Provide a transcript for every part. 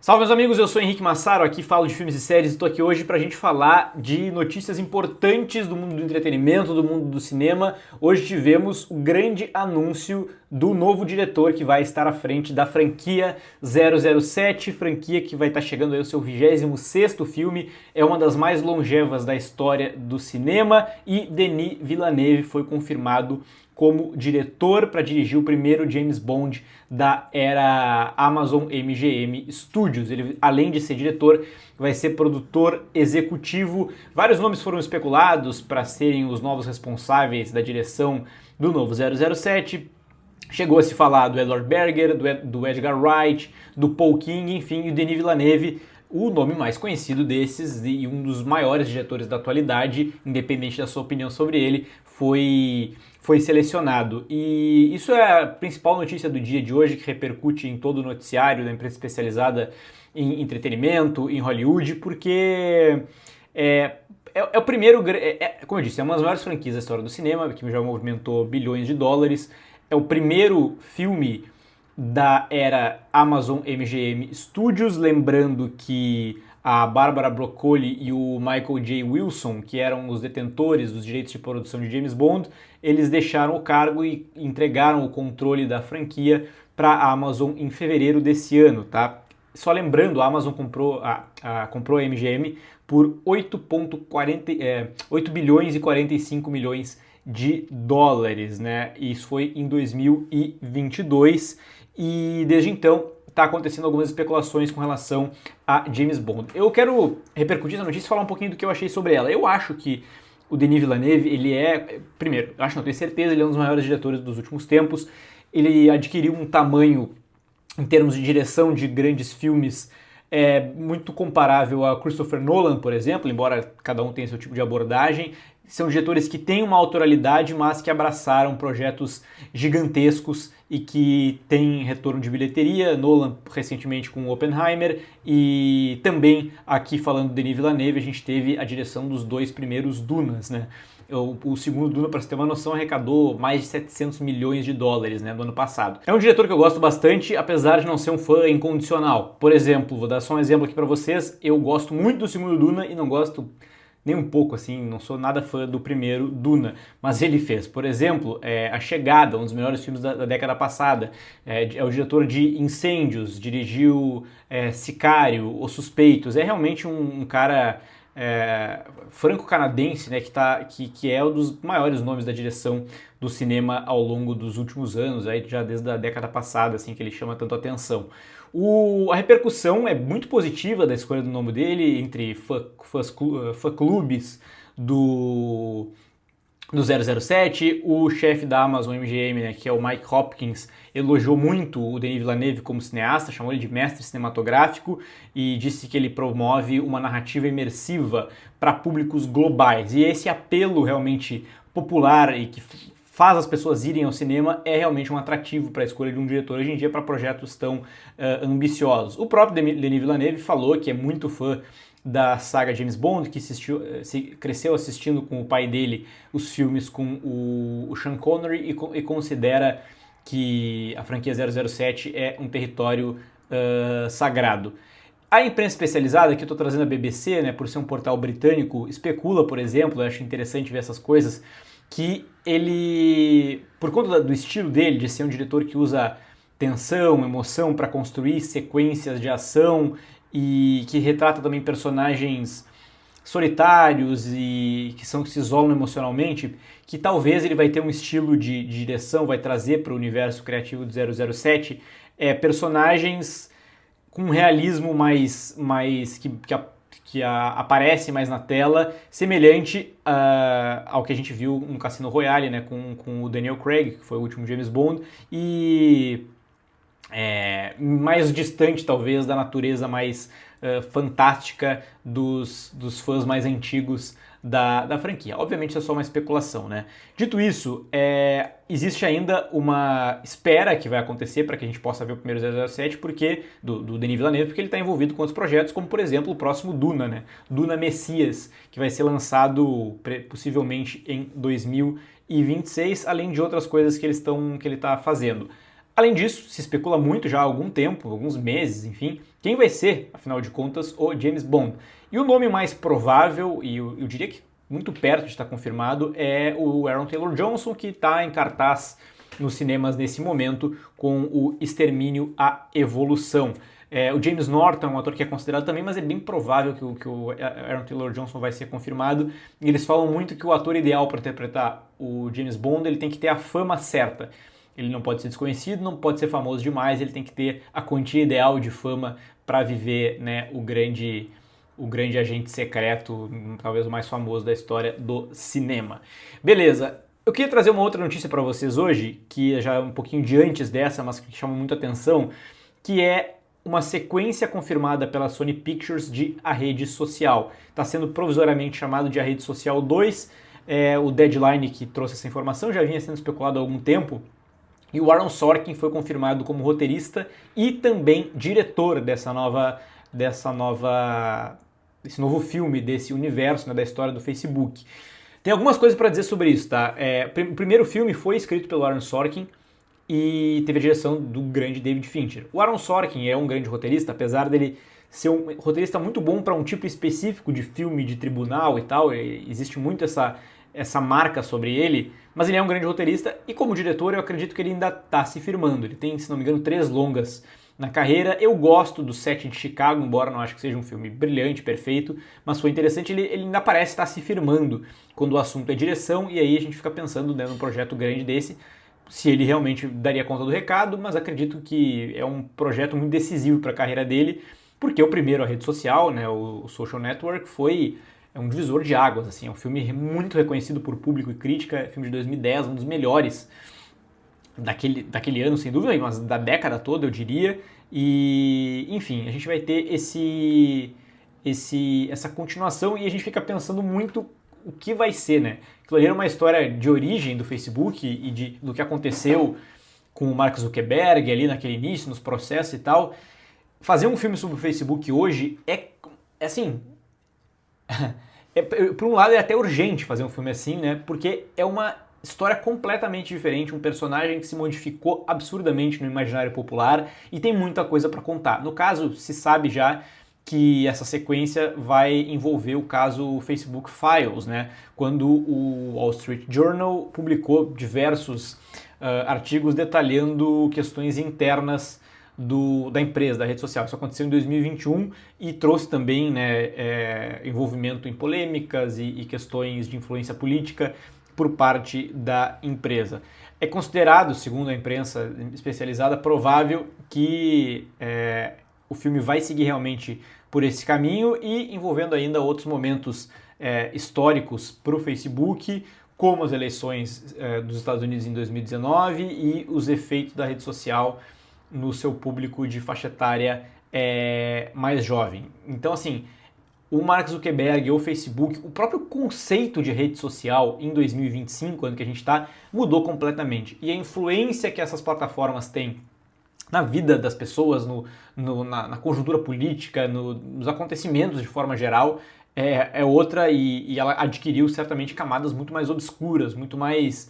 Salve meus amigos, eu sou Henrique Massaro, aqui falo de filmes e séries e estou aqui hoje para a gente falar de notícias importantes do mundo do entretenimento, do mundo do cinema. Hoje tivemos o grande anúncio do novo diretor que vai estar à frente da franquia 007, franquia que vai estar chegando aí ao seu 26º filme, é uma das mais longevas da história do cinema e Denis Villeneuve foi confirmado como diretor para dirigir o primeiro James Bond da era Amazon MGM Studios. Ele, além de ser diretor, vai ser produtor executivo. Vários nomes foram especulados para serem os novos responsáveis da direção do novo 007. Chegou a se falar do Edward Berger, do Edgar Wright, do Paul King, enfim, e o Denis Villeneuve, o nome mais conhecido desses e um dos maiores diretores da atualidade, independente da sua opinião sobre ele, foi selecionado. E isso é a principal notícia do dia de hoje, que repercute em todo o noticiário da imprensa especializada em entretenimento, em Hollywood, porque é o primeiro, como eu disse, é uma das maiores franquias da história do cinema, que já movimentou bilhões de dólares, é o primeiro filme da era Amazon MGM Studios, lembrando que a Barbara Broccoli e o Michael J. Wilson, que eram os detentores dos direitos de produção de James Bond, eles deixaram o cargo e entregaram o controle da franquia para a Amazon em fevereiro desse ano, tá? Só lembrando, a Amazon comprou a MGM por 8 bilhões e 45 milhões de dólares, né? Isso foi em 2022 e desde então está acontecendo algumas especulações com relação a James Bond. Eu quero repercutir essa notícia e falar um pouquinho do que eu achei sobre ela. Eu acho que o Denis Villeneuve, ele é, primeiro, acho, não tenho certeza, ele é um dos maiores diretores dos últimos tempos. Ele adquiriu um tamanho, em termos de direção de grandes filmes, muito comparável a Christopher Nolan, por exemplo, embora cada um tenha seu tipo de abordagem. São diretores que têm uma autoralidade, mas que abraçaram projetos gigantescos e que têm retorno de bilheteria. Nolan recentemente com Oppenheimer e também aqui falando do Denis Villeneuve, a gente teve a direção dos dois primeiros Dunas, né? O segundo Duna, para você ter uma noção, arrecadou mais de 700 milhões de dólares, né, no ano passado. É um diretor que eu gosto bastante, apesar de não ser um fã incondicional. Por exemplo, vou dar só um exemplo aqui para vocês, eu gosto muito do segundo Duna e não gosto nem um pouco, assim, não sou nada fã do primeiro Duna, mas ele fez, por exemplo, A Chegada, um dos melhores filmes da década passada, é o diretor de Incêndios, dirigiu Sicário, Os Suspeitos, é realmente um cara franco-canadense, né, que é um dos maiores nomes da direção do cinema ao longo dos últimos anos, aí já desde a década passada, assim, que ele chama tanto atenção. A repercussão é muito positiva da escolha do nome dele entre fã-clubes do 007, o chefe da Amazon MGM, né, que é o Mike Hopkins, elogiou muito o Denis Villeneuve como cineasta, chamou ele de mestre cinematográfico e disse que ele promove uma narrativa imersiva para públicos globais. E esse apelo realmente popular e que faz as pessoas irem ao cinema é realmente um atrativo para a escolha de um diretor hoje em dia para projetos tão ambiciosos. O próprio Denis Villeneuve falou que é muito fã da saga James Bond, que cresceu assistindo com o pai dele os filmes com o Sean Connery e considera que a franquia 007 é um território sagrado. A imprensa especializada, que eu estou trazendo a BBC, né, por ser um portal britânico, especula, por exemplo, eu acho interessante ver essas coisas, que ele, por conta do estilo dele, de ser um diretor que usa tensão, emoção para construir sequências de ação e que retrata também personagens solitários e que se isolam emocionalmente, que talvez ele vai ter um estilo de direção, vai trazer para o universo criativo do 007 personagens com um realismo mais que aparece mais na tela, semelhante ao que a gente viu no Cassino Royale, né, com o Daniel Craig, que foi o último James Bond, e mais distante, talvez, da natureza mais fantástica dos fãs mais antigos da franquia. Obviamente isso é só uma especulação, né? Dito isso, existe ainda uma espera que vai acontecer para que a gente possa ver o primeiro 007 do Denis Villeneuve, porque ele está envolvido com outros projetos, como por exemplo o próximo Duna, né? Duna Messias, que vai ser lançado possivelmente em 2026, além de outras coisas que ele está fazendo. Além disso, se especula muito já há algum tempo, alguns meses, enfim, quem vai ser, afinal de contas, o James Bond. E o nome mais provável, e eu diria que muito perto de estar confirmado, é o Aaron Taylor Johnson, que está em cartaz nos cinemas nesse momento com o Extermínio à Evolução. O James Norton é um ator que é considerado também, mas é bem provável que o Aaron Taylor Johnson vai ser confirmado. E eles falam muito que o ator ideal para interpretar o James Bond, ele tem que ter a fama certa. Ele não pode ser desconhecido, não pode ser famoso demais, ele tem que ter a quantia ideal de fama para viver, né, o grande agente secreto, talvez o mais famoso da história do cinema. Beleza, eu queria trazer uma outra notícia para vocês hoje, que já é um pouquinho de antes dessa, mas que chama muito atenção, que é uma sequência confirmada pela Sony Pictures de A Rede Social. Está sendo provisoriamente chamado de A Rede Social 2, o Deadline que trouxe essa informação já vinha sendo especulado há algum tempo, e o Aaron Sorkin foi confirmado como roteirista e também diretor desse novo filme, desse universo, né, da história do Facebook. Tem algumas coisas para dizer sobre isso, tá? O primeiro filme foi escrito pelo Aaron Sorkin e teve a direção do grande David Fincher. O Aaron Sorkin é um grande roteirista, apesar dele ser um roteirista muito bom para um tipo específico de filme de tribunal e tal, existe muito essa marca sobre ele, mas ele é um grande roteirista e como diretor eu acredito que ele ainda está se firmando. Ele tem, se não me engano, 3 longas na carreira. Eu gosto do Set de Chicago, embora não acho que seja um filme brilhante, perfeito, mas foi interessante, ele ainda parece estar se firmando quando o assunto é direção, e aí a gente fica pensando, né, num projeto grande desse, se ele realmente daria conta do recado, mas acredito que é um projeto muito decisivo para a carreira dele, porque o primeiro, a rede social, né, o Social Network, é um divisor de águas, assim, é um filme muito reconhecido por público e crítica, é um filme de 2010, um dos melhores daquele ano, sem dúvida, mas da década toda, eu diria. E, enfim, a gente vai ter essa continuação e a gente fica pensando muito o que vai ser, né? Aquilo ali era uma história de origem do Facebook e do que aconteceu com o Mark Zuckerberg ali naquele início, nos processos e tal. Fazer um filme sobre o Facebook hoje é assim... por um lado é até urgente fazer um filme assim, né? Porque é uma história completamente diferente, um personagem que se modificou absurdamente no imaginário popular e tem muita coisa para contar. No caso, se sabe já que essa sequência vai envolver o caso Facebook Files, né? Quando o Wall Street Journal publicou diversos artigos detalhando questões internas da empresa, da rede social. Isso aconteceu em 2021 e trouxe também, né, envolvimento em polêmicas e questões de influência política por parte da empresa. É considerado, segundo a imprensa especializada, provável que o filme vai seguir realmente por esse caminho e envolvendo ainda outros momentos históricos para o Facebook, como as eleições dos Estados Unidos em 2019 e os efeitos da rede social no seu público de faixa etária mais jovem. Então, assim, o Mark Zuckerberg ou o Facebook, o próprio conceito de rede social em 2025, ano que a gente está, mudou completamente. E a influência que essas plataformas têm na vida das pessoas, na conjuntura política, nos acontecimentos de forma geral, é outra e ela adquiriu certamente camadas muito mais obscuras, muito mais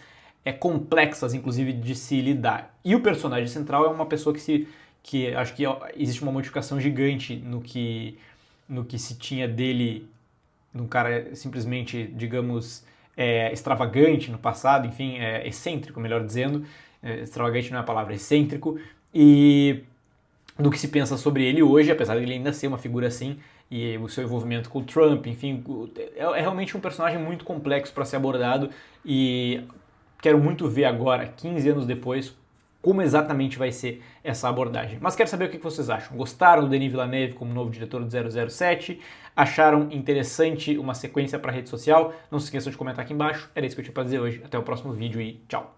complexas, inclusive, de se lidar. E o personagem central é uma pessoa que acho que existe uma modificação gigante no que se tinha dele, num cara simplesmente, digamos, extravagante no passado, enfim, excêntrico, melhor dizendo, extravagante não é a palavra, excêntrico, e do que se pensa sobre ele hoje, apesar de ele ainda ser uma figura assim, e o seu envolvimento com o Trump, enfim, é realmente um personagem muito complexo para ser abordado e quero muito ver agora, 15 anos depois, como exatamente vai ser essa abordagem. Mas quero saber o que vocês acham. Gostaram do Denis Villeneuve como novo diretor do 007? Acharam interessante uma sequência para a rede social? Não se esqueçam de comentar aqui embaixo. Era isso que eu tinha para dizer hoje. Até o próximo vídeo e tchau!